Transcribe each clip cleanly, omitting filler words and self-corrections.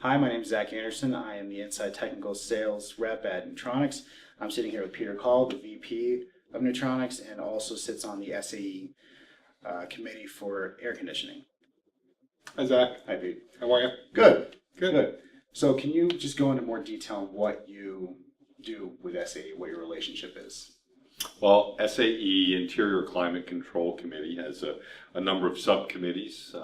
Hi, my name is Zach Anderson. I am the Inside Technical Sales Rep at Neutronics. I'm sitting here with Peter Coll, the VP of Neutronics, and also sits on the SAE Committee for Air Conditioning. Hi, Zach. Hi, Pete. How are you? Good. Good. So can you just go into more detail on what you do with SAE, what your relationship is? Well, SAE, Interior Climate Control Committee, has a number of subcommittees,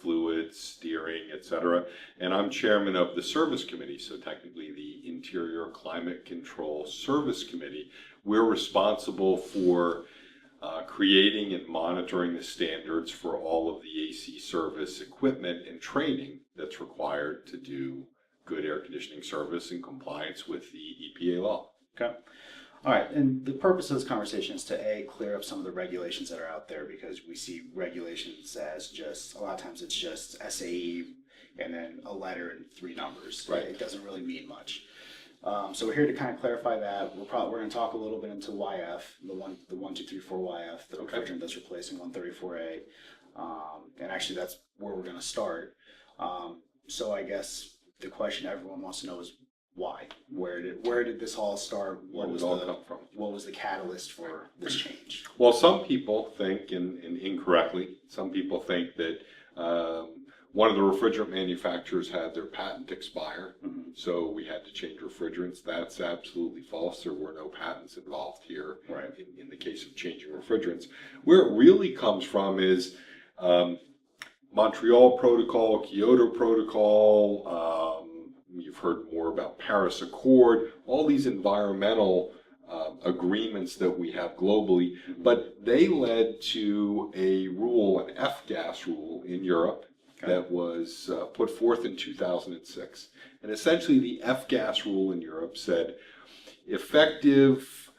fluids, steering, etc. And I'm chairman of the service committee, so technically the Interior Climate Control Service Committee. We're responsible for creating and monitoring the standards for all of the AC service equipment and training that's required to do good air conditioning service in compliance with the EPA law. Okay. All right, and the purpose of this conversation is to clear up some of the regulations that are out there, because we see regulations as just, a lot of times it's just SAE and then a letter and 3 numbers. Right. It doesn't really mean much. So we're here to kind of clarify that. We're going to talk a little bit into YF, the 1234 YF, the refrigerant that's replacing 134A, and actually that's where we're going to start. So I guess the question everyone wants to know is, why? Where did this all start? Where did it all come from? What was the catalyst for this change? Well, some people think, and incorrectly, some people think that one of the refrigerant manufacturers had their patent expire, so we had to change refrigerants. That's absolutely false. There were no patents involved here. Right. In the case of changing refrigerants. Where it really comes from is Montreal Protocol, Kyoto Protocol. You've heard more about Paris Accord, all these environmental agreements that we have globally, but they led to a rule, an F-gas rule in Europe that was put forth in 2006. And essentially the F-gas rule in Europe said, effective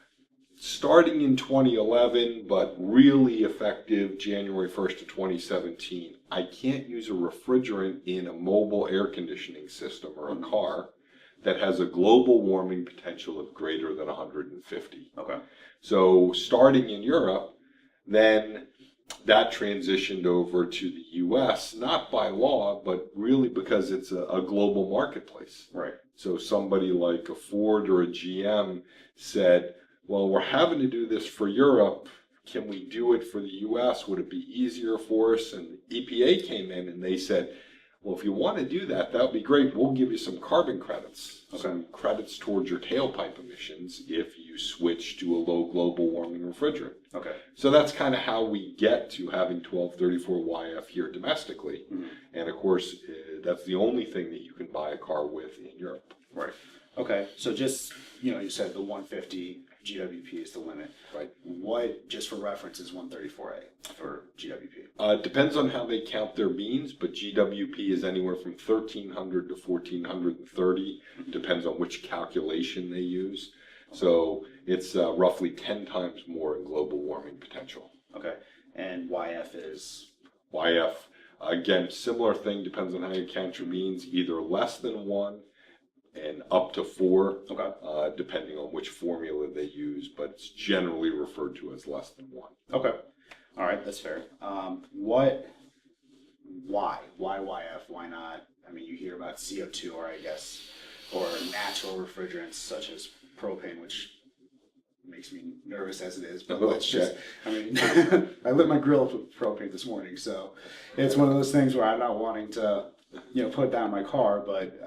starting in 2011, but really effective January 1st of 2017, I can't use a refrigerant in a mobile air conditioning system or a car that has a global warming potential of greater than 150. Okay. So starting in Europe, then that transitioned over to the US, not by law, but really because it's a global marketplace. Right. So somebody like a Ford or a GM said, well, we're having to do this for Europe. Can we do it for the US? Would it be easier for us? And EPA came in and they said, well, if you want to do that, that would be great. We'll give you some carbon credits, some credits towards your tailpipe emissions if you switch to a low global warming refrigerant. Okay. So that's kind of how we get to having 1234 YF here domestically. And of course, that's the only thing that you can buy a car with in Europe. Right. Okay. So just, you said the 150 GWP is the limit. Right. What, just for reference, is 134A for GWP? It depends on how they count their beans, but GWP is anywhere from 1,300 to 1,430. Depends on which calculation they use. So it's roughly 10 times more in global warming potential. Okay. And YF is? YF, again, similar thing, depends on how you count your beans, either less than 1 and up to 4, depending on which formula they use, but it's generally referred to as less than 1. Okay. All right, that's fair. Why YF? Why not? I mean, you hear about CO2 or natural refrigerants such as propane, which makes me nervous as it is, but let's just, I mean, I lit my grill up with propane this morning, so it's one of those things where I'm not wanting to, put down my car, but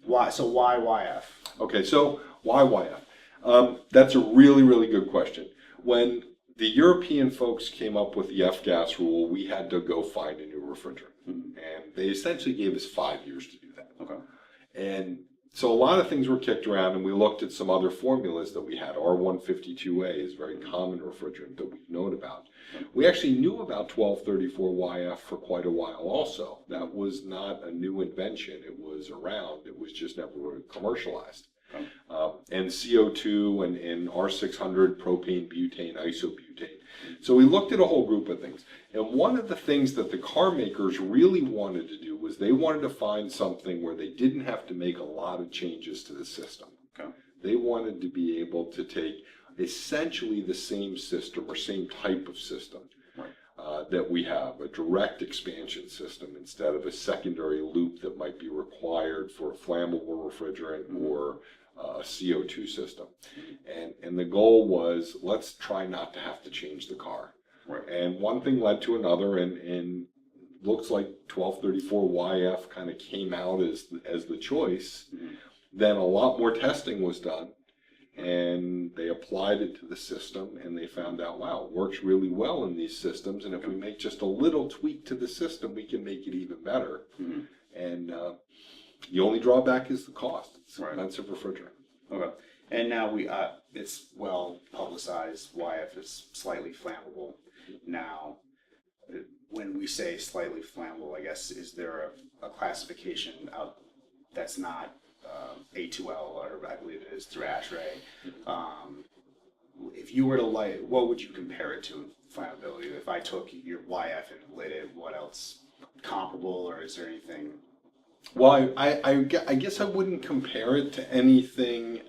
why? So why YF? Okay, so why YF? That's a really, really good question. When the European folks came up with the F-gas rule, we had to go find a new refrigerant. And they essentially gave us 5 years to do that. Okay. And so a lot of things were kicked around, and we looked at some other formulas that we had. R152A is a very common refrigerant that we've known about. We actually knew about 1234 YF for quite a while also. That was not a new invention. It was around. It was just never commercialized. And CO2 and R600, propane, butane, isobutane. So we looked at a whole group of things. And one of the things that the car makers really wanted to do was they wanted to find something where they didn't have to make a lot of changes to the system. Okay. They wanted to be able to take essentially the same system or same type of system, that we have a direct expansion system instead of a secondary loop that might be required for a flammable refrigerant or a CO2 system. And the goal was, let's try not to have to change the car. Right. And one thing led to another, and looks like 1234YF kind of came out as the choice. Then a lot more testing was done, and they applied it to the system, and they found out, wow, it works really well in these systems, and if we make just a little tweak to the system, we can make it even better. And the only drawback is the cost. It's expensive refrigerant. Okay. And now it's well publicized YF is slightly flammable. Now, when we say slightly flammable, I guess, is there a classification out that's not A2L, or I believe it is through ASHRAE? If you were to light, what would you compare it to in flammability? If I took your YF and lit it, what else comparable, or is there anything? Well, I guess I wouldn't compare it to anything,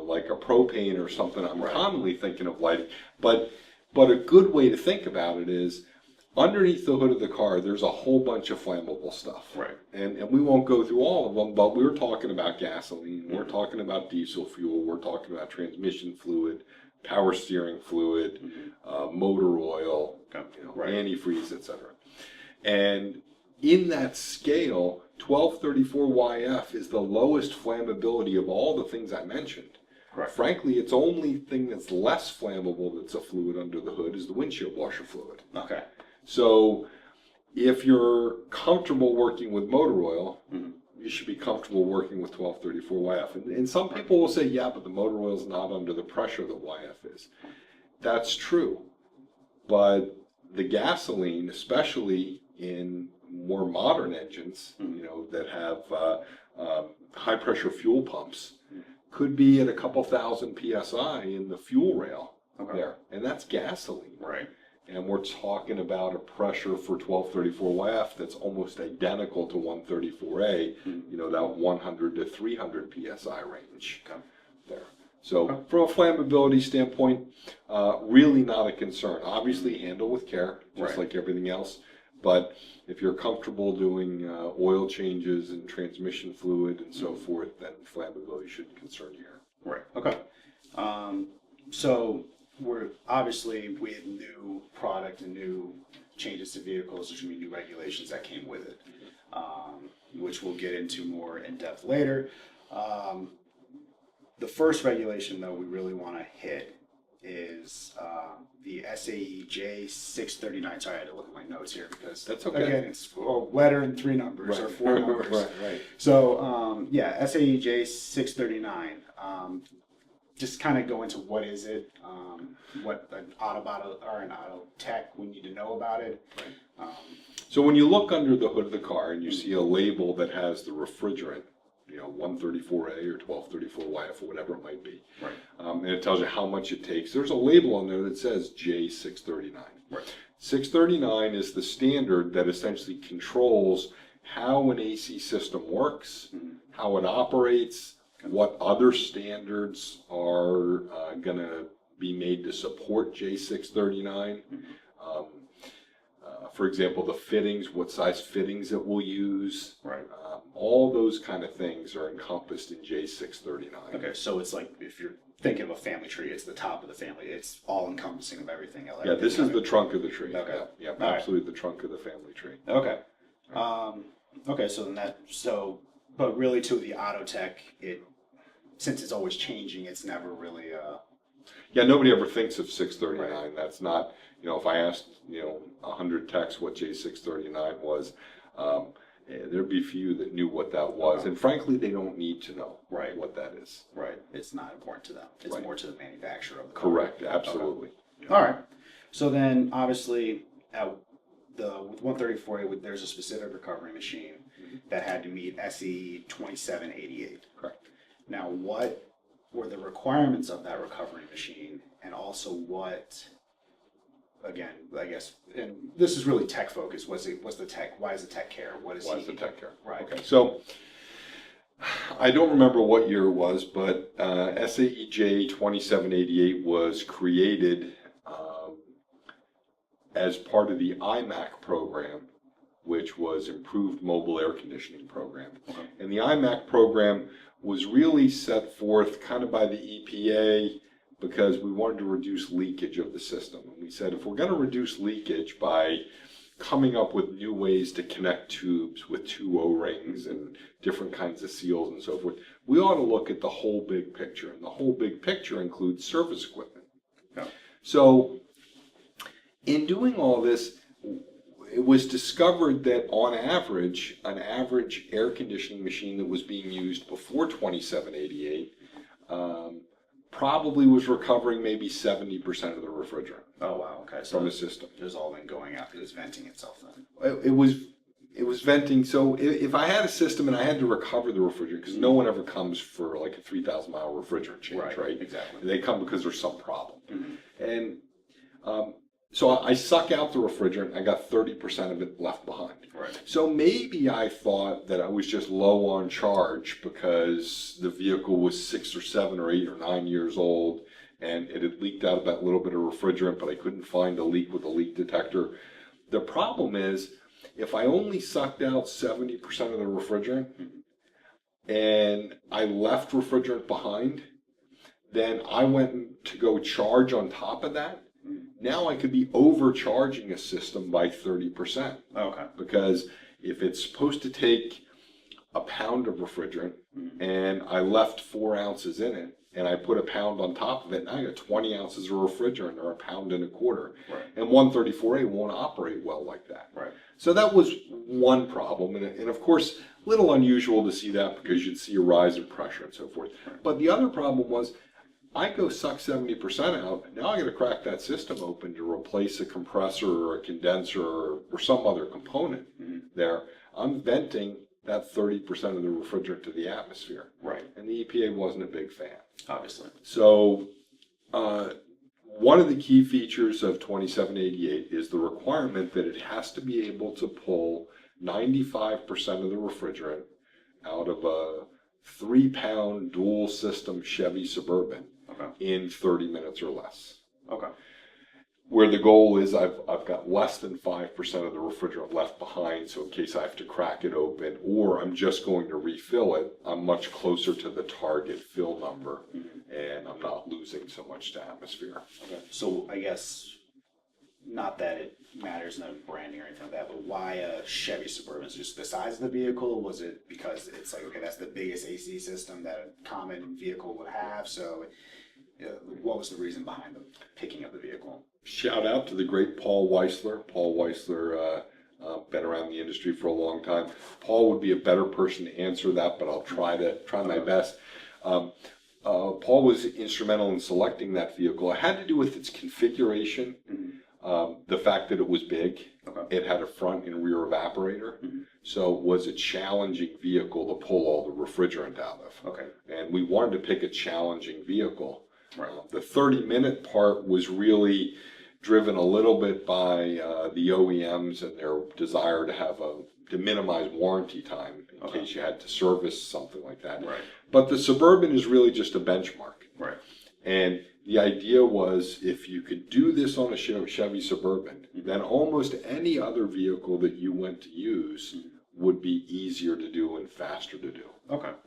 like a propane or something I'm commonly thinking of lighting. But a good way to think about it is, underneath the hood of the car, there's a whole bunch of flammable stuff. Right. And we won't go through all of them, but we're talking about gasoline, we're talking about diesel fuel, we're talking about transmission fluid, power steering fluid, motor oil, antifreeze, etc. And in that scale, 1234YF is the lowest flammability of all the things I mentioned. Correct. Frankly, its only thing that's less flammable that's a fluid under the hood is the windshield washer fluid. Okay. So if you're comfortable working with motor oil, you should be comfortable working with 1234YF. And some people will say, yeah, but the motor oil is not under the pressure that YF is. That's true. But the gasoline, especially in more modern engines, that have high pressure fuel pumps, could be at a couple thousand PSI in the fuel rail there. And that's gasoline. Right. And we're talking about a pressure for 1234YF that's almost identical to 134A, that 100 to 300 PSI range there. So from a flammability standpoint, really not a concern. Obviously handle with care, just like everything else. But if you're comfortable doing oil changes and transmission fluid and so forth, then flammability shouldn't concern you here. Right. Okay. So we're obviously with new product and new changes to vehicles, there's going to be new regulations that came with it, which we'll get into more in depth later. The first regulation, though, we really want to hit is the SAE J639. Sorry, I had to look at my notes here because that's okay. Again, it's a letter and 3 numbers or 4 numbers. Right. So SAE J639. Just kind of go into what is it, what an Autobot or an auto tech we need to know about it. Right. So when you look under the hood of the car and you see a label that has the refrigerant, 134A or 1234YF or whatever it might be, right. And it tells you how much it takes. There's a label on there that says J639. Right. 639 is the standard that essentially controls how an AC system works, how it operates, what other standards are going to be made to support J639. For example, the fittings, what size fittings it will use. Right. All those kind of things are encompassed in J639. Okay, so it's like if you're thinking of a family tree, it's the top of the family. It's all encompassing of everything. Yeah, this is the trunk of the tree. Okay. Yeah, absolutely the trunk of the family tree. Okay. Okay, so then but really to the auto tech, since it's always changing, it's never really Yeah, nobody ever thinks of 639. Right. That's not, if I asked, 100 techs what J639 was, there'd be few that knew what that was. And frankly, they don't need to know what that is. Right. It's not important to them. It's more to the manufacturer of the car. Correct, absolutely. Okay. All right. So then, obviously, with 134A, there's a specific recovery machine that had to meet SE 2788. Correct. Now, what were the requirements of that recovery machine, and also what, again, I guess, and this is really tech focused. What's the tech? Why does the tech care? Why does the tech care? Right. Okay. So I don't remember what year it was, but SAE J 2788 was created as part of the IMAC program, which was Improved Mobile Air Conditioning Program. Okay. And the IMAC program was really set forth kind of by the EPA because we wanted to reduce leakage of the system. And we said, if we're going to reduce leakage by coming up with new ways to connect tubes with two O-rings and different kinds of seals and so forth, we ought to look at the whole big picture. And the whole big picture includes service equipment. Yeah. So in doing all this, it was discovered that on average, an average air conditioning machine that was being used before 2788 probably was recovering maybe 70% of the refrigerant. Oh wow, okay. So from the system. It was all then going out. It was venting itself then. It was venting. So if I had a system and I had to recover the refrigerant, because no one ever comes for like a 3,000 mile refrigerant change, right? Exactly. They come because there's some problem. Mm-hmm. And so I suck out the refrigerant. I got 30% of it left behind. Right. So maybe I thought that I was just low on charge because the vehicle was 6 or 7 or 8 or 9 years old, and it had leaked out that little bit of refrigerant, but I couldn't find a leak with a leak detector. The problem is, if I only sucked out 70% of the refrigerant and I left refrigerant behind, then I went to go charge on top of that. Now I could be overcharging a system by 30%. Okay. Because if it's supposed to take a pound of refrigerant and I left 4 ounces in it and I put a pound on top of it, now I got 20 ounces of refrigerant or a pound and a quarter. Right. And 134A won't operate well like that. Right. So that was one problem. And of course, a little unusual to see that because you'd see a rise in pressure and so forth. Right. But the other problem was, I go suck 70% out, now I got to crack that system open to replace a compressor or a condenser or some other component there. I'm venting that 30% of the refrigerant to the atmosphere. Right. And the EPA wasn't a big fan. Obviously. So one of the key features of 2788 is the requirement that it has to be able to pull 95% of the refrigerant out of a 3-pound dual system Chevy Suburban. Okay. In 30 minutes or less. Okay. Where the goal is I've got less than 5% of the refrigerant left behind, so in case I have to crack it open or I'm just going to refill it, I'm much closer to the target fill number and I'm not losing so much to atmosphere. Okay. So I guess, not that it matters, no branding or anything like that, but why a Chevy Suburban? Is it just the size of the vehicle? Was it because it's like, okay, that's the biggest AC system that a common vehicle would have? So what was the reason behind the picking up the vehicle? Shout out to the great Paul Weisler. Paul Weisler, been around the industry for a long time. Paul would be a better person to answer that, but I'll try my best. Paul was instrumental in selecting that vehicle. It had to do with its configuration, the fact that it was big. Okay. It had a front and rear evaporator, so it was a challenging vehicle to pull all the refrigerant out of. Okay. And we wanted to pick a challenging vehicle. Right. The 30-minute part was really driven a little bit by the OEMs and their desire to minimize warranty time in case you had to service something like that. Right. But the Suburban is really just a benchmark. Right. And the idea was, if you could do this on a Chevy Suburban, then almost any other vehicle that you went to use would be easier to do and faster to do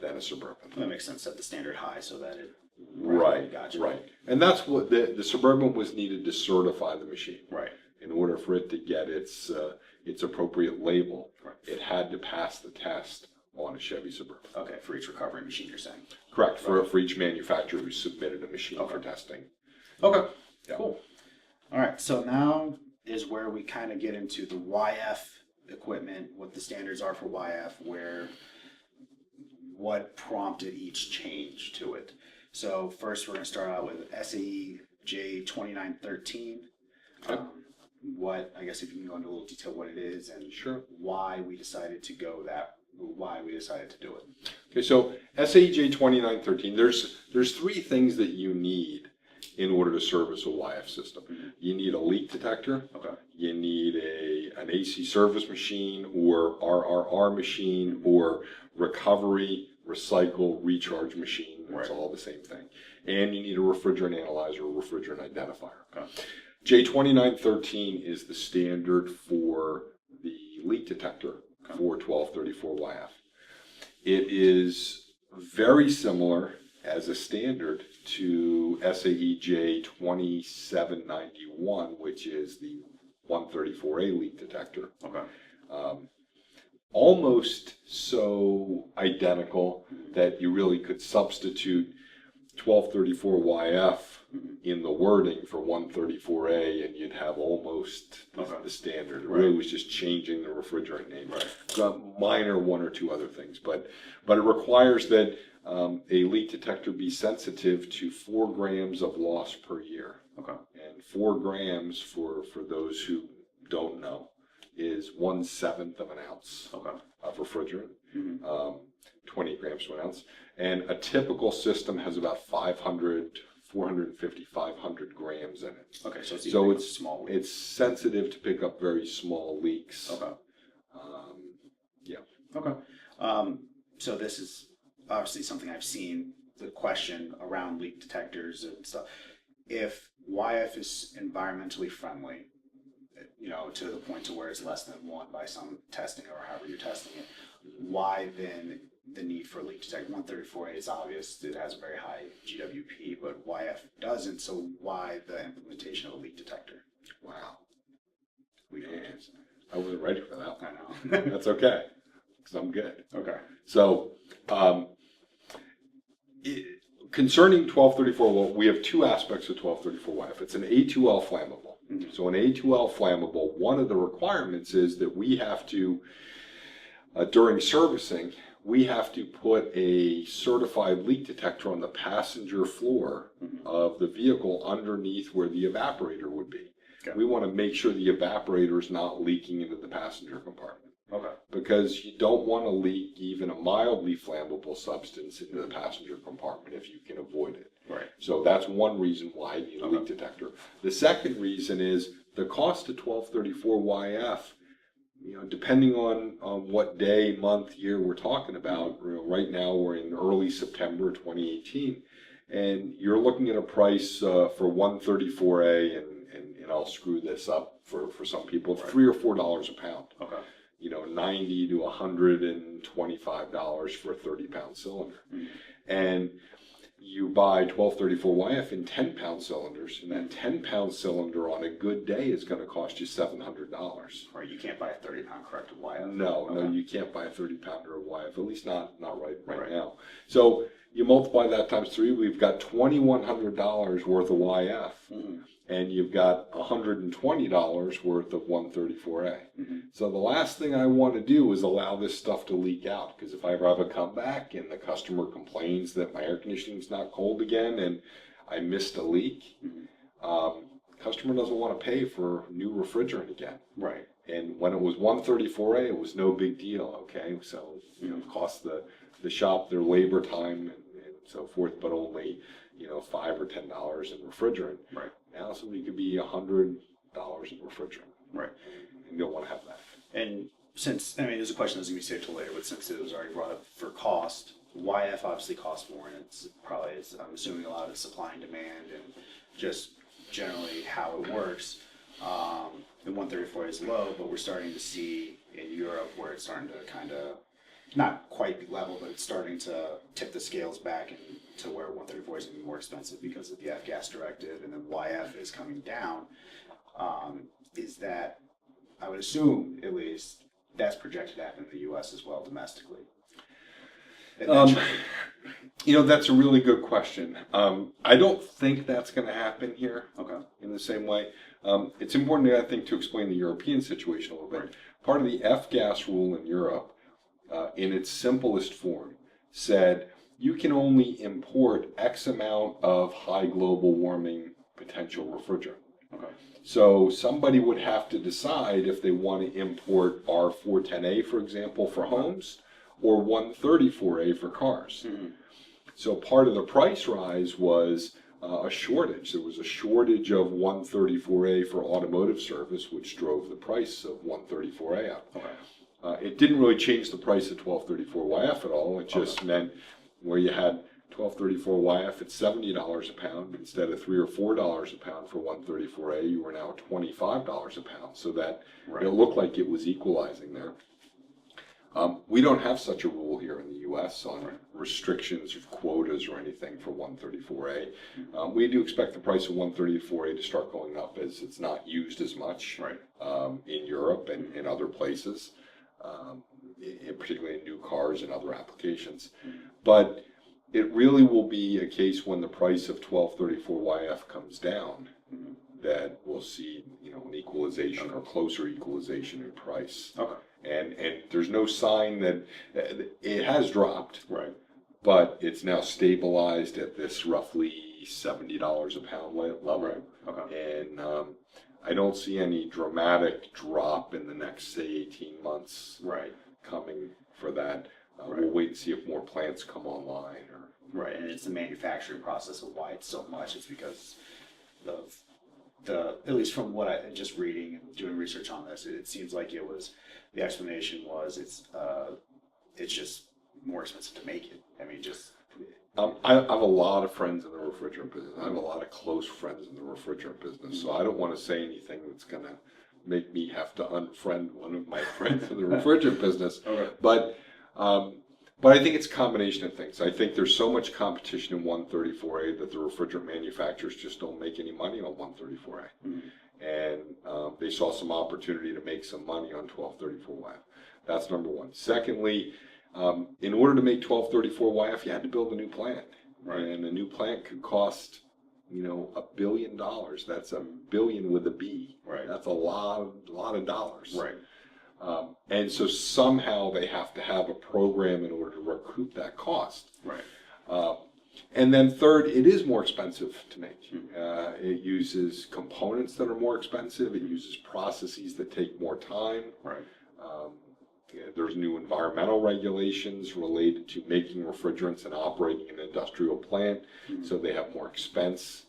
than a Suburban. That makes sense. Set the standard high so that it... Right, gotcha. Right. And that's what the Suburban was needed to certify the machine. Right. In order for it to get its appropriate label, right. It had to pass the test on a Chevy Suburban. Okay, for each recovery machine, you're saying? Correct, for each manufacturer who submitted a machine for testing. Okay, yeah. Cool. All right, so now is where we kind of get into the YF equipment, what the standards are for YF, what prompted each change to it. So first we're going to start out with SAE J2913. Okay. I guess if you can go into a little detail what it is and why we decided to do it. Okay, so SAE J2913, there's 3 things that you need in order to service a YF system. You need a leak detector, you need an AC service machine or RRR machine or recovery, recycle, recharge machine. It's all the same thing. And you need a refrigerant analyzer or refrigerant identifier. J2913 is the standard for the leak detector for 1234YF. It is very similar as a standard to SAE J2791, which is the 134A leak detector. Okay. Almost so identical that you really could substitute 1234YF in the wording for 134A, and you'd have almost the standard. It really was just changing the refrigerant name. Minor one or two other things, but it requires that a leak detector be sensitive to 4 grams of loss per year. Okay. And 4 grams, for those who don't know, is 1/7 of an ounce of refrigerant. 20 grams to an ounce. And a typical system has about 450, 500 grams in it. Okay, so it's small. It's sensitive to pick up very small leaks. Okay. Yeah. Okay. So this is obviously something I've seen, the question around leak detectors and stuff. If YF is environmentally friendly, to the point to where it's less than 1 by some testing or however you're testing it, why then the need for a leak detector? 134A is obvious, it has a very high GWP, but YF doesn't, so why the implementation of a leak detector? Wow. We don't Man, I wasn't ready for that. I know. That's okay, because I'm good. Okay. So, concerning 1234, well, we have 2 aspects of 1234YF. It's an A2L flammable. So an A2L flammable, one of the requirements is that we have to, during servicing, we have to put a certified leak detector on the passenger floor of the vehicle underneath where the evaporator would be. Okay. We want to make sure the evaporator is not leaking into the passenger compartment. Okay. Because you don't want to leak even a mildly flammable substance into the passenger compartment if you can avoid it. Right. So that's one reason why you need a leak detector. The second reason is the cost of 1234YF. Depending on what day, month, year we're talking about. Right now we're in early September 2018, and you're looking at a price for 134A, and I'll screw this up for some people, $3 or $4 a pound. Okay. $90 to $125 for a 30-pound cylinder. And you buy 1234YF in 10-pound cylinders, and that 10-pound cylinder on a good day is going to cost you $700. Right, you can't buy a 30-pound corrected YF. No, you can't buy a 30-pounder of YF, at least not right now. So you multiply that times 3, we've got $2,100 worth of YF. And you've got $120 worth of 134A. So the last thing I want to do is allow this stuff to leak out, because if I ever have a comeback and the customer complains that my air conditioning's not cold again and I missed a leak, customer doesn't want to pay for new refrigerant again. Right. And when it was 134A, it was no big deal. Okay, so it cost the shop their labor time and so forth, but only $5 or $10 in refrigerant. Right. Now somebody could be $100 in refrigerant. Right. And you don't want to have that. And since, there's a question that's going to be saved till later, but since it was already brought up for cost, YF obviously costs more, and it's probably, I'm assuming a lot of supply and demand and just generally how it works. The 134 is low, but we're starting to see in Europe where it's starting to kind of, not quite be level, but it's starting to tip the scales back and to where 134 is going to be more expensive because of the F-gas directive, and then YF is coming down. Is that, I would assume at least, that's projected to happen in the U.S. as well domestically? That's a really good question. I don't think that's going to happen here. Okay. In the same way. It's important, I think, to explain the European situation a little bit. Right. Part of the F-gas rule in Europe, in its simplest form, said you can only import X amount of high global warming potential refrigerant. Okay. So somebody would have to decide if they want to import R410A, for example, for homes, or 134A for cars. So part of the price rise was a shortage. There was a shortage of 134A for automotive service, which drove the price of 134A up. Okay. It didn't really change the price of 1234YF at all. It just meant where you had 1234YF at $70 a pound instead of $3 or $4 a pound for 134A. You were now at $25 a pound, so that it looked like it was equalizing there. We don't have such a rule here in the U.S. on restrictions of quotas or anything for 134A. We do expect the price of 134A to start going up as it's not used as much in Europe and in other places, particularly in new cars and other applications. But it really will be a case when the price of 1234YF comes down that we'll see, an equalization or closer equalization in price. And there's no sign that it has dropped, but it's now stabilized at this roughly $70 a pound level. And I don't see any dramatic drop in the next, say, 18 months coming for that. We'll wait and see if more plants come online. And it's the manufacturing process of why it's so much. It's because of at least from what I just reading and doing research on this, it seems like the explanation was it's just more expensive to make it. I mean, I have a lot of friends in the refrigerant business. I have a lot of close friends in the refrigerant business, so I don't want to say anything that's going to make me have to unfriend one of my friends in the refrigerant business. But I think it's a combination of things. I think there's so much competition in 134A that the refrigerant manufacturers just don't make any money on 134A. And they saw some opportunity to make some money on 1234YF. That's number one. Secondly, in order to make 1234YF, you had to build a new plant. And a new plant could cost, $1 billion. That's a billion with a B. That's a lot of dollars. And so somehow they have to have a program in order to recoup that cost. And then third, it is more expensive to make. It uses components that are more expensive. It uses processes that take more time. There's new environmental regulations related to making refrigerants and operating an industrial plant, so they have more expense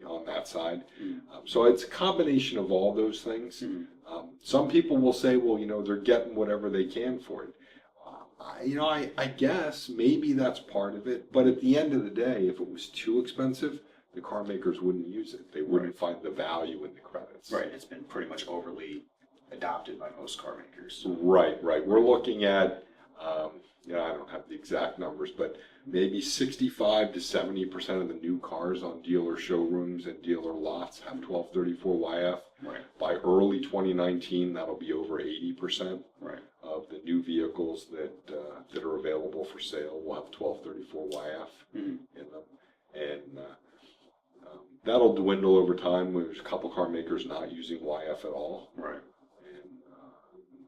on that side. So it's a combination of all those things. Some people will say, well, they're getting whatever they can for it. I guess maybe that's part of it, but at the end of the day, if it was too expensive, the car makers wouldn't use it. They wouldn't find the value in the credits. It's been pretty much overly adopted by most car makers. Right. We're looking at, I don't have the exact numbers, but maybe 65 to 70% of the new cars on dealer showrooms and dealer lots have 1234YF. By early 2019, that'll be over 80% of the new vehicles that are available for sale will have 1234YF in them. And that'll dwindle over time. There's a couple car makers not using YF at all.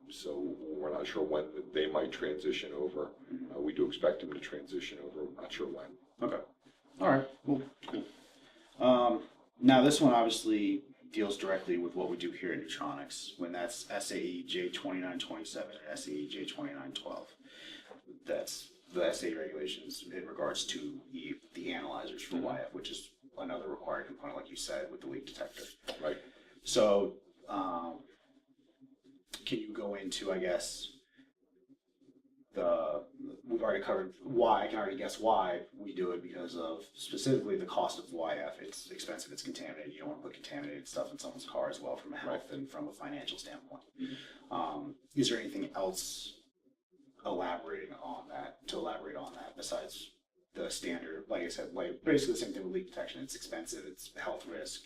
So we're not sure when they might transition over. We do expect them to transition over. We're not sure when. All right. Cool. Now this one obviously deals directly with what we do here at Neutronics, when that's SAE J2927 and SAE J2912. That's the SAE regulations in regards to the analyzers for YF, which is another required component, like you said, with the leak detector. So can you go into, I guess, we've already covered why, I can already guess why we do it, because of specifically the cost of YF. It's expensive, it's contaminated. You don't want to put contaminated stuff in someone's car as well from a health and from a financial standpoint. Is there anything else to elaborate on that besides the standard, like I said, basically the same thing with leak detection? It's expensive, it's a health risk.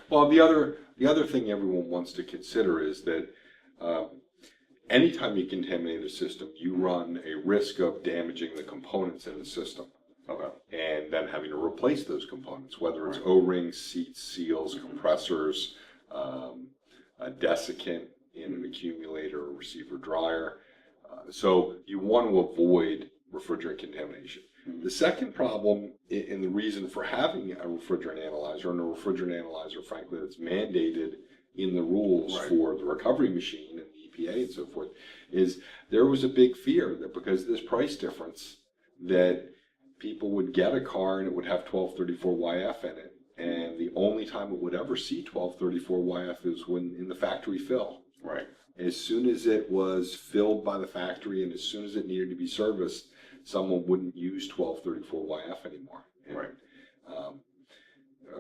Well, the other thing everyone wants to consider is that anytime you contaminate a system, you run a risk of damaging the components in the system. And then having to replace those components, whether it's O-rings, seats, seals, compressors, a desiccant in an accumulator or receiver dryer. So you want to avoid refrigerant contamination. The second problem, and the reason for having a refrigerant analyzer, and a refrigerant analyzer, frankly, that's mandated in the rules for the recovery machine and the EPA and so forth, is there was a big fear that because of this price difference, that people would get a car and it would have 1234YF in it, and the only time it would ever see 1234YF is when in the factory fill. As soon as it was filled by the factory and as soon as it needed to be serviced, someone wouldn't use 1234YF anymore. And, Right.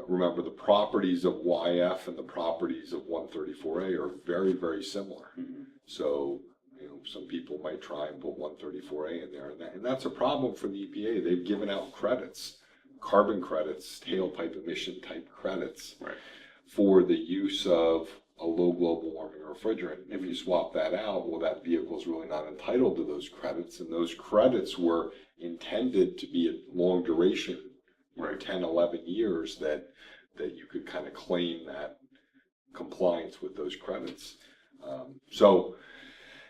Remember, the properties of YF and the properties of 134A are very, very similar. Mm-hmm. So, some people might try and put 134A in there, and that's a problem for the EPA. They've given out credits, carbon credits, tailpipe emission type credits, Right. for the use of a low global warming refrigerant. If you swap that out, well, that vehicle is really not entitled to those credits, and those credits were intended to be a long duration, Right. 10, 11 years, that you could kind of claim that compliance with those credits. So,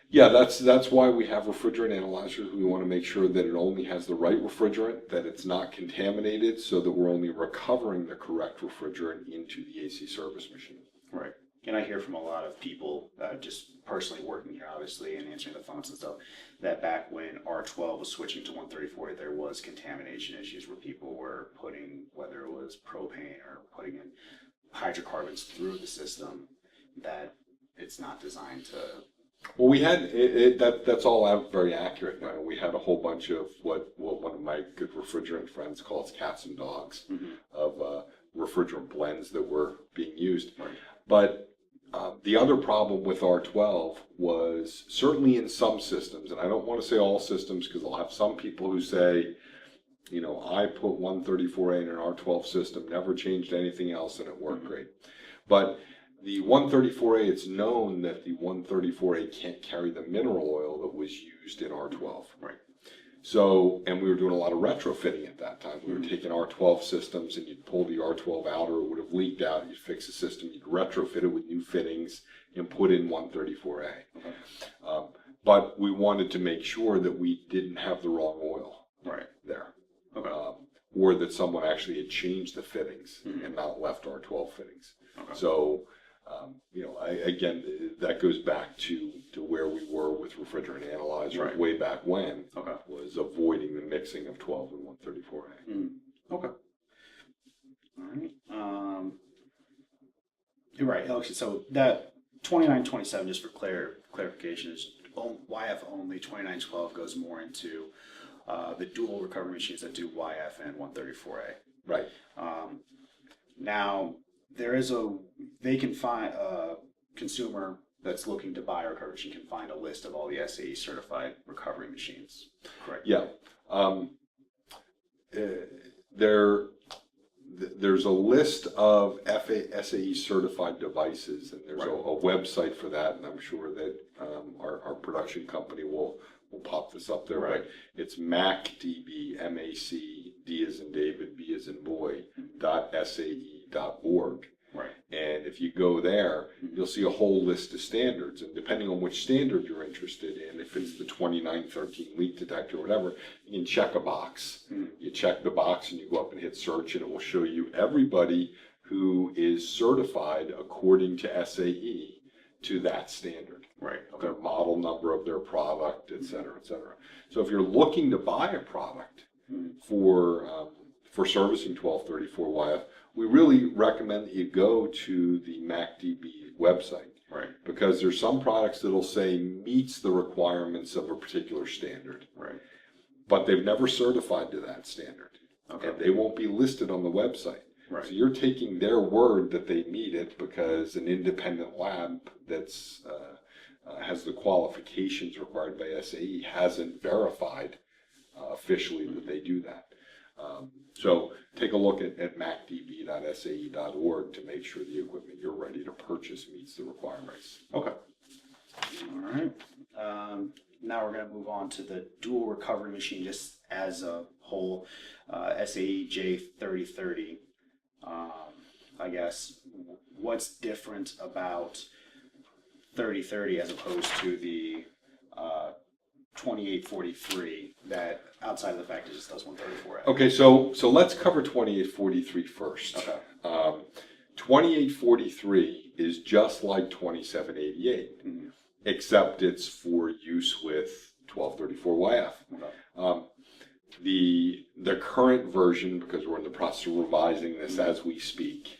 yeah, that's why we have refrigerant analyzers. We want to make sure that it only has the right refrigerant, that it's not contaminated, so that we're only recovering the correct refrigerant into the AC service machine. Right. And I hear from a lot of people, just personally working here, obviously, and answering the phones and stuff, that back when R12 was switching to 134, there was contamination issues where people were putting, whether it was propane or putting in hydrocarbons through the system, that it's not designed to. Well, we had that's all very accurate. We had a whole bunch of what one of my good refrigerant friends calls cats and dogs, Mm-hmm. of refrigerant blends that were being used. Right. But the other problem with R12 was, certainly in some systems, and I don't want to say all systems, because I'll have some people who say, I put 134A in an R12 system, never changed anything else, and it worked great. But the 134A, it's known that the 134A can't carry the mineral oil that was used in R12. Right. So, and we were doing a lot of retrofitting at that time. We were taking R12 systems, and you'd pull the R12 out, or it would have leaked out. You'd fix the system, you'd retrofit it with new fittings, and put in 134A. Okay. But we wanted to make sure that we didn't have the wrong oil Right. there. Okay. Or that someone actually had changed the fittings Mm-hmm. and not left R12 fittings. Okay. So, again, that goes back to where we were with refrigerant analyzers Right. way back when, Okay. was avoiding the mixing of 12 and 134A. Mm-hmm. Okay. All right. You're right. Okay, so that 2927, just for clarification, is YF only. 2912 goes more into the dual recovery machines that do YF and 134A. Right. Now, they can find a consumer that's looking to buy a recovery machine can find a list of all the SAE certified recovery machines. Correct? Yeah. There's a list of SAE certified devices, and there's Right. a website for that, and I'm sure that our production company will pop this up there. Right. But it's MACDB, MAC, D as in David, B as in boy, .SAE.org. Right. And if you go there, you'll see a whole list of standards, and depending on which standard you're interested in, if it's the 2913 leak detector or whatever, you can check a box. You check the box and you go up and hit search, and it will show you everybody who is certified according to SAE to that standard. Right. Their model number of their product, et cetera, et cetera. So if you're looking to buy a product for servicing 1234YF, we really recommend that you go to the MACDB website. Right. Because there's some products that'll say meets the requirements of a particular standard. Right. But they've never certified to that standard. Okay. And they won't be listed on the website. Right. So you're taking their word that they meet it because an independent lab that's has the qualifications required by SAE hasn't verified officially that they do that. So take a look at macdb.sae.org to make sure the equipment you're ready to purchase meets the requirements. Okay. All right. Now we're going to move on to the dual recovery machine just as a whole, SAE J3030. I guess what's different about 3030 as opposed to the 2843 that outside of the fact it just does 134A? Okay, so let's cover 2843 first. Okay. 2843 is just like 2788, except it's for use with 1234YF. Okay. The current version, because we're in the process of revising this as we speak,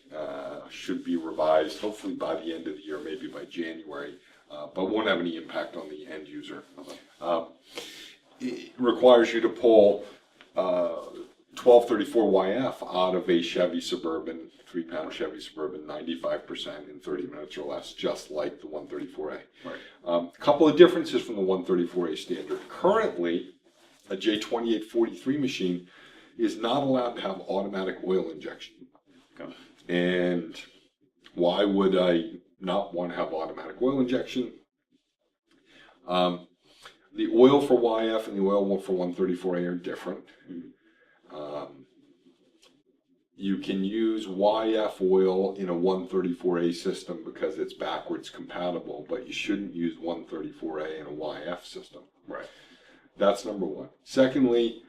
should be revised hopefully by the end of the year, maybe by January, but won't have any impact on the end user. it requires you to pull 1234YF out of a Chevy Suburban, 3-pound Chevy Suburban, 95% in 30 minutes or less, just like the 134A. Right. A couple of differences from the 134A standard. Currently, a J2843 machine is not allowed to have automatic oil injection. Okay. And why would I not want to have automatic oil injection? The oil for YF and the oil for 134A are different. You can use YF oil in a 134A system because it's backwards compatible, but you shouldn't use 134A in a YF system. Right. That's number one. Secondly,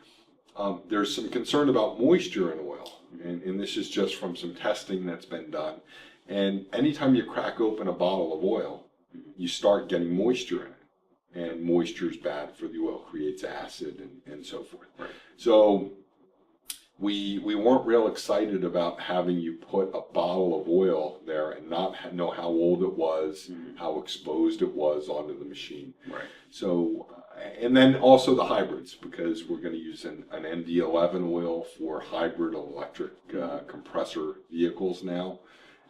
there's some concern about moisture in oil, and this is just from some testing that's been done. And anytime you crack open a bottle of oil, you start getting moisture in it. And moisture is bad for the oil, creates acid and so forth. Right. So we weren't real excited about having you put a bottle of oil there and not know how old it was, how exposed it was onto the machine. Right. So, and then also the hybrids, because we're going to use an ND11 oil for hybrid electric compressor vehicles now.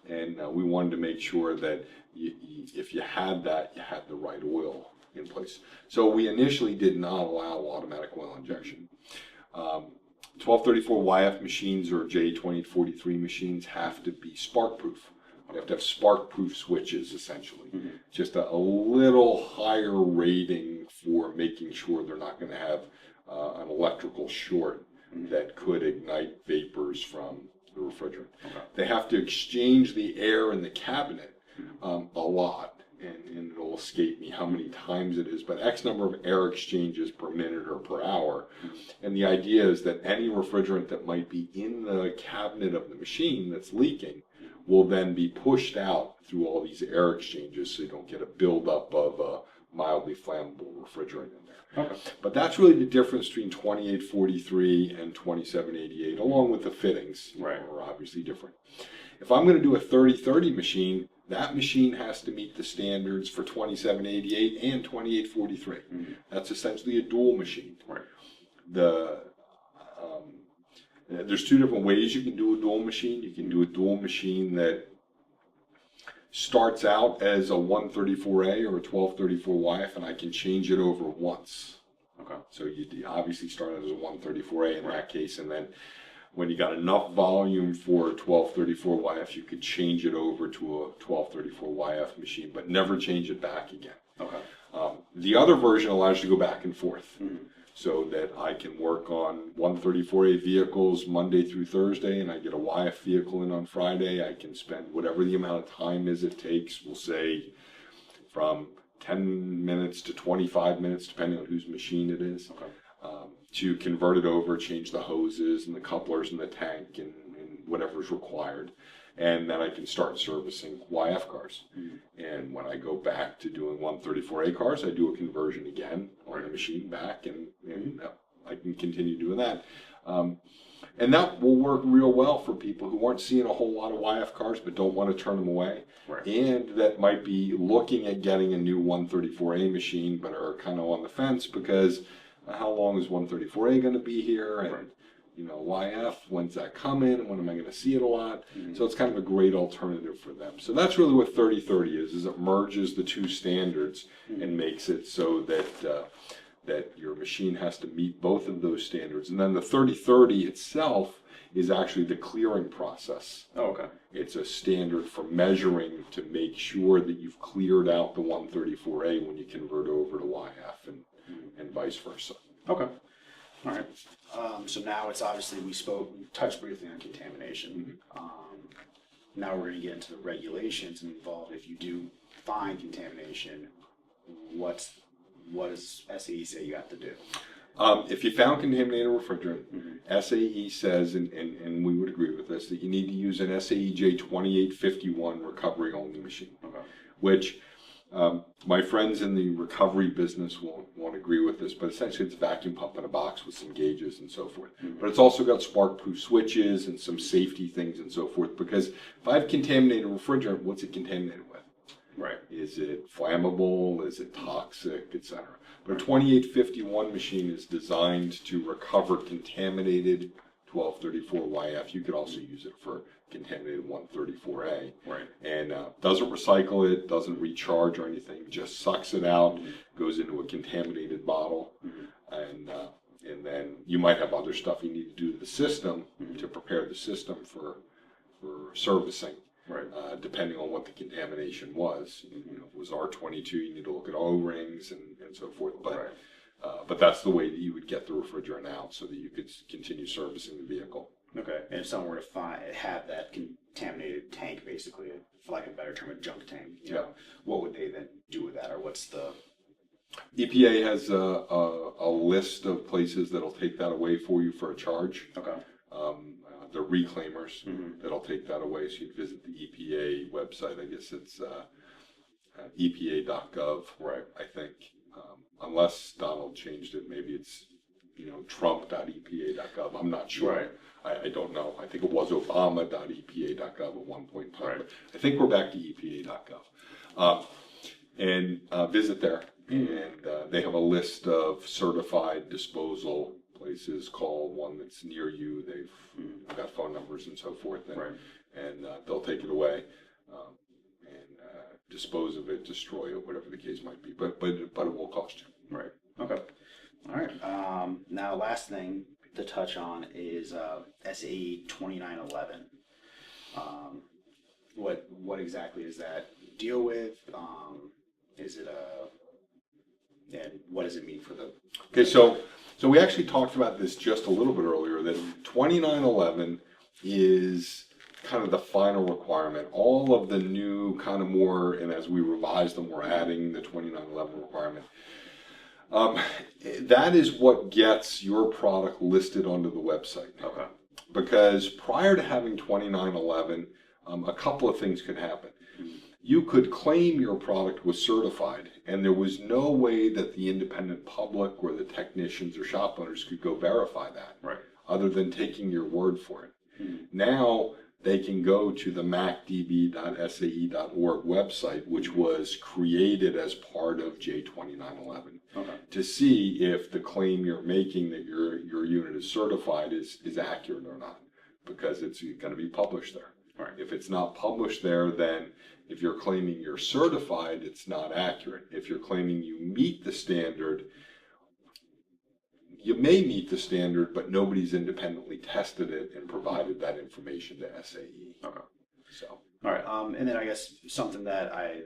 And we wanted to make sure that if you had that, you had the right oil in place. So we initially did not allow automatic oil injection. 1234YF machines or J2843 machines have to be spark proof. You have to have spark proof switches essentially. Just a little higher rating for making sure they're not going to have an electrical short that could ignite vapors from the refrigerant. Okay. They have to exchange the air in the cabinet a lot. And it'll escape me how many times it is, but X number of air exchanges per minute or per hour. And the idea is that any refrigerant that might be in the cabinet of the machine that's leaking will then be pushed out through all these air exchanges so you don't get a buildup of mildly flammable refrigerant in there. Okay. But that's really the difference between 2843 and 2788, along with the fittings, Right. are obviously different. If I'm going to do a 3030 machine, that machine has to meet the standards for 2788 and 2843. That's essentially a dual machine. Right. There's two different ways you can do a dual machine. You can do a dual machine that starts out as a 134A or a 1234YF, and I can change it over once. Okay. So you obviously start as a 134A in that case, and then when you got enough volume for 1234YF, you could change it over to a 1234YF machine, but never change it back again. Okay. The other version allows you to go back and forth, so that I can work on 134A vehicles Monday through Thursday, and I get a YF vehicle in on Friday. I can spend whatever the amount of time is it takes, we'll say from 10 minutes to 25 minutes, depending on whose machine it is. Okay. To convert it over, change the hoses and the couplers and the tank and whatever's required. And then I can start servicing YF cars. And when I go back to doing 134A cars, I do a conversion again on the machine back, and I can continue doing that. And that will work real well for people who aren't seeing a whole lot of YF cars but don't want to turn them away. Right. And that might be looking at getting a new 134A machine but are kind of on the fence because how long is 134A going to be here? And, YF, when's that coming? When am I going to see it a lot? So it's kind of a great alternative for them. So that's really what 3030 is it merges the two standards and makes it so that that your machine has to meet both of those standards. And then the 3030 itself is actually the clearing process. Oh, okay. It's a standard for measuring to make sure that you've cleared out the 134A when you convert over to YF and vice versa. Okay. All right. So now it's obviously we touched briefly on contamination. Now we're going to get into the regulations involved. If you do find contamination, what does SAE say you have to do? If you found contaminated refrigerant, SAE says, and we would agree with this, that you need to use an SAE J2851 recovery only machine, which my friends in the recovery business won't agree with this, but essentially it's a vacuum pump in a box with some gauges and so forth. But it's also got spark-proof switches and some safety things and so forth, because if I have contaminated refrigerant, what's it contaminated with? Right. Is it flammable? Is it toxic, etc.? But a 2851 machine is designed to recover contaminated 1234YF. You could also use it for contaminated 134A. Right. And doesn't recycle it, doesn't recharge or anything, just sucks it out, goes into a contaminated bottle, and then you might have other stuff you need to do to the system to prepare the system for servicing. Right. Depending on what the contamination was. You know, if it was R22, you need to look at O-rings and so forth. But but that's the way that you would get the refrigerant out so that you could continue servicing the vehicle. Okay. And if someone were to have that contaminated tank, basically, for lack of a better term, a junk tank, you know, what would they then do with that, or what's the? EPA has a list of places that'll take that away for you for a charge. Okay. The reclaimers that'll take that away. So you visit the EPA website. I guess it's EPA.gov. Right. I think, unless Donald changed it, maybe it's Trump.EPA.gov. I'm not sure. Right. I don't know. I think it was Obama.EPA.gov at one point in time. Right. But I think we're back to EPA.gov. And visit there. And they have a list of certified disposal places. Call one that's near you. They've got phone numbers and so forth, and they'll take it away and dispose of it, destroy it, whatever the case might be. But it will cost you. Right. Okay. All right. Now, last thing to touch on is SAE 2911. What exactly does that deal with? Is it and what does it mean for the? Okay, so we actually talked about this just a little bit earlier, that 2911 is kind of the final requirement. All of the new kind of more, and as we revise them, we're adding the 2911 requirement. That is what gets your product listed onto the website. Okay. Because prior to having 2911, a couple of things could happen. You could claim your product was certified, and there was no way that the independent public or the technicians or shop owners could go verify that, other than taking your word for it. Now they can go to the macdb.sae.org website, which was created as part of J2911, to see if the claim you're making that your unit is certified is accurate or not, because it's going to be published there. If it's not published there, then if you're claiming you're certified, it's not accurate. If you're claiming you meet the standard, you may meet the standard, but nobody's independently tested it and provided that information to SAE. Okay. So. All right. And then I guess something that I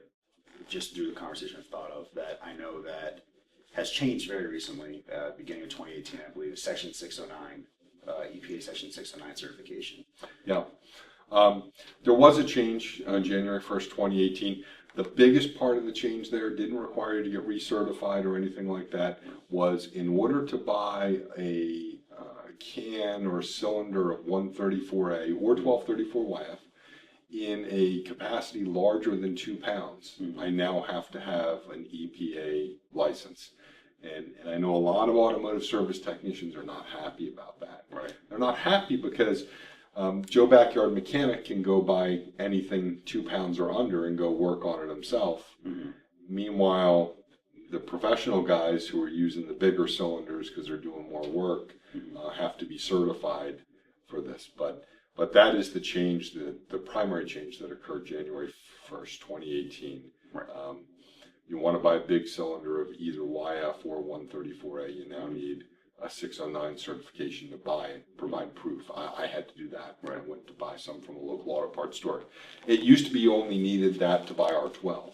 just through the conversation I've thought of that I know that has changed very recently, beginning of 2018, I believe, is Section 609, EPA Section 609 certification. Yeah. There was a change on January 1st, 2018. The biggest part of the change there didn't require you to get recertified or anything like that, was in order to buy a can or cylinder of 134A or 1234YF in a capacity larger than 2 pounds, I now have to have an EPA license. And I know a lot of automotive service technicians are not happy about that. They're not happy because Joe Backyard Mechanic can go buy anything 2 pounds or under and go work on it himself. Meanwhile, the professional guys who are using the bigger cylinders because they're doing more work have to be certified for this. But that is the change, the primary change that occurred January 1st, 2018. You want to buy a big cylinder of either YF or 134A, you now need a 609 certification to buy and provide proof. I had to do that when I went to buy some from a local auto parts store. It used to be you only needed that to buy R12,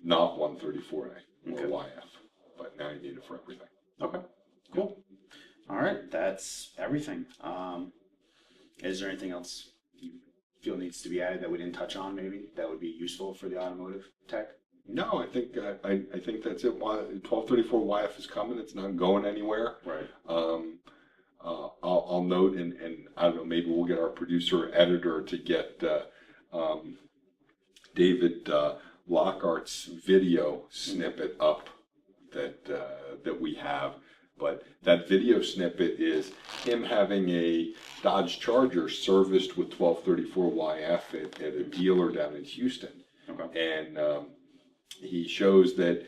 not 134A or YF, but now you need it for everything. Okay, cool. All right, that's everything. Is there anything else you feel needs to be added that we didn't touch on, maybe, that would be useful for the automotive tech? No, I think that's it. 1234 YF is coming. It's not going anywhere. I'll note, and I don't know, maybe we'll get our producer editor to get David Lockhart's video snippet up that we have. But that video snippet is him having a Dodge Charger serviced with 1234 YF at a dealer down in Houston. And he shows that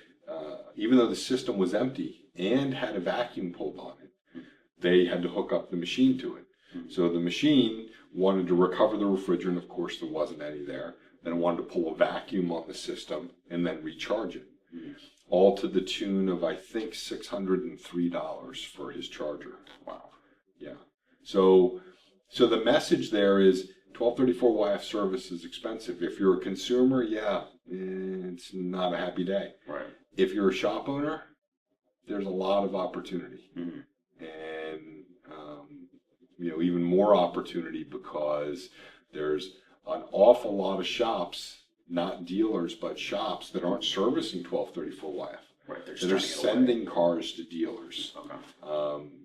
even though the system was empty and had a vacuum pulled on it, they had to hook up the machine to it. So the machine wanted to recover the refrigerant. Of course, there wasn't any there. Then it wanted to pull a vacuum on the system and then recharge it. All to the tune of, I think, $603 for his charger. Wow. Yeah. So the message there is 1234YF service is expensive. If you're a consumer, yeah, it's not a happy day. Right. If you're a shop owner, there's a lot of opportunity. Mm-hmm. And, even more opportunity because there's an awful lot of shops, not dealers, but shops that aren't servicing 1234YF. Right. They're sending cars to dealers. Okay.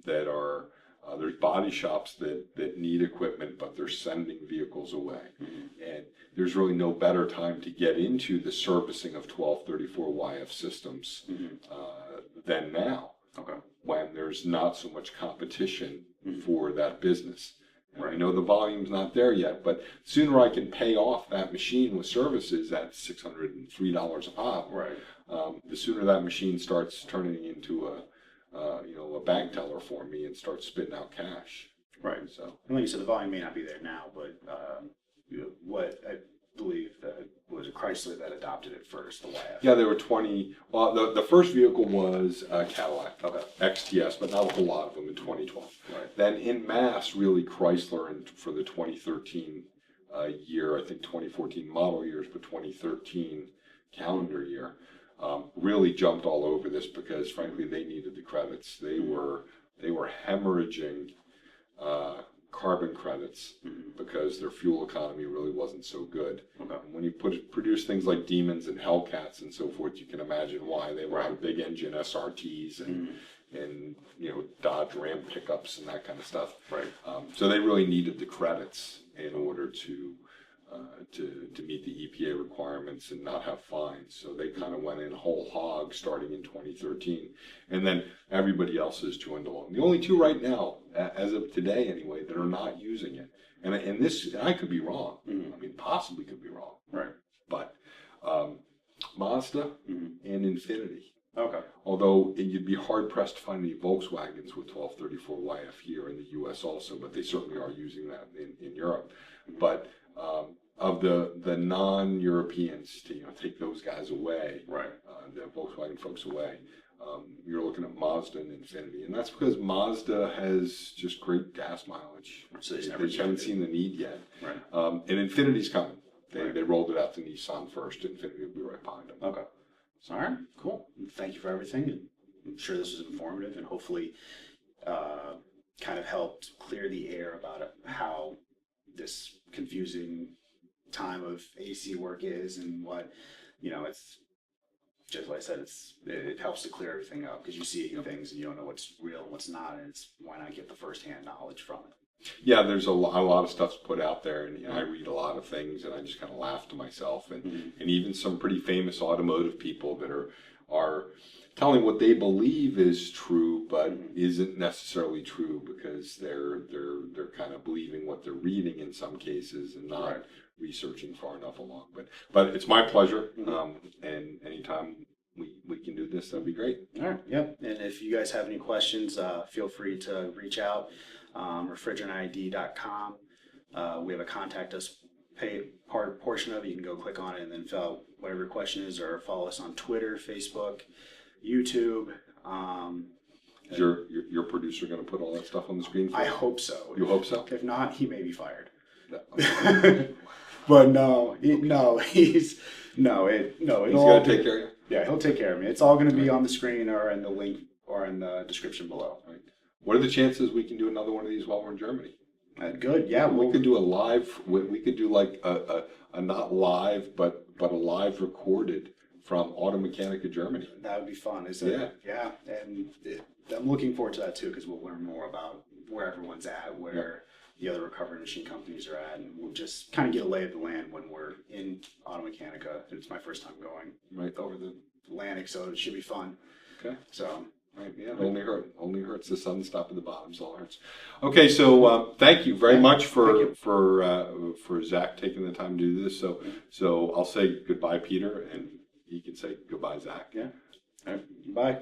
That are, there's body shops that need equipment, but they're sending vehicles away. Mm-hmm. And there's really no better time to get into the servicing of 1234YF systems than now. Okay. When there's not so much competition for that business. And Right. I know the volume's not there yet, but sooner I can pay off that machine with services at $603 a pop. Right. The sooner that machine starts turning into a bank teller for me and starts spitting out cash. Right. So, And like you said, the volume may not be there now, but what I believe was it Chrysler that adopted it first, the YF. yeah, there were 20. Well, the first vehicle was Cadillac, Okay. XTS, but not a whole lot of them in 2012. Right. Then in mass, really Chrysler, and for the 2013 year, I think 2014 model years, but 2013 calendar year, really jumped all over this because, frankly, they needed the credits. They were hemorrhaging carbon credits because their fuel economy really wasn't so good. Okay. And when you produce things like Demons and Hellcats and so forth, you can imagine why they were big engine SRTs and Dodge Ram pickups and that kind of stuff. Right. So they really needed the credits in order to meet the EPA requirements and not have fines. So they kind of went in whole hog starting in 2013, and then everybody else has joined along. The only two right now, as of today anyway, that are not using it, and I could be wrong. I mean, possibly could be wrong. Right. But Mazda and Infiniti. Okay. Although you'd be hard pressed to find any Volkswagens with 1234YF here in the U.S. also, but they certainly are using that in Europe. But of the non-Europeans, to take those guys away, Right. The Volkswagen folks away, you're looking at Mazda and Infiniti, and that's because Mazda has just great gas mileage. So They haven't seen the need yet. Right. And Infiniti's coming. Right. They rolled it out to Nissan first. Infiniti will be right behind them. Okay. All right. Cool. Thank you for everything. And I'm sure this was informative and hopefully kind of helped clear the air about how this confusing time of AC work is and what, it's just like I said, it helps to clear everything up because you see things and you don't know what's real and what's not, and it's why not get the firsthand knowledge from it. Yeah, there's a lot of stuff's put out there, and I read a lot of things, and I just kind of laugh to myself, and even some pretty famous automotive people that are telling what they believe is true, but isn't necessarily true because they're kind of believing what they're reading in some cases and not researching far enough along. But it's my pleasure, and anytime we can do this, that'd be great. All right. Yep. And if you guys have any questions, feel free to reach out. refrigerantid.com. We have a contact us portion of it. You can go click on it and then fill out whatever your question is, or follow us on Twitter, Facebook, YouTube. Is your producer going to put all that stuff on the screen for I you? hope so. You hope so? If not, he may be fired. No. But he's going to take care of you? Yeah, he'll take care of me. It's all going to be on the screen or in the link or in the description below. Right. What are the chances we can do another one of these while we're in Germany? Good. Yeah, we could do a live. We could do like a not live, but a live recorded from Automechanica Germany. That would be fun. Yeah, and I'm looking forward to that too because we'll learn more about where everyone's at, where the other recovery machine companies are at, and we'll just kind of get a lay of the land when we're in Automechanica. It's my first time going over the Atlantic, so it should be fun. Okay. So. Right, yeah, only hurts the sun stop at the bottom, so it hurts. Okay, so thank you very much for Zach taking the time to do this. So I'll say goodbye, Peter, and he can say goodbye, Zach. Yeah. All right. Bye.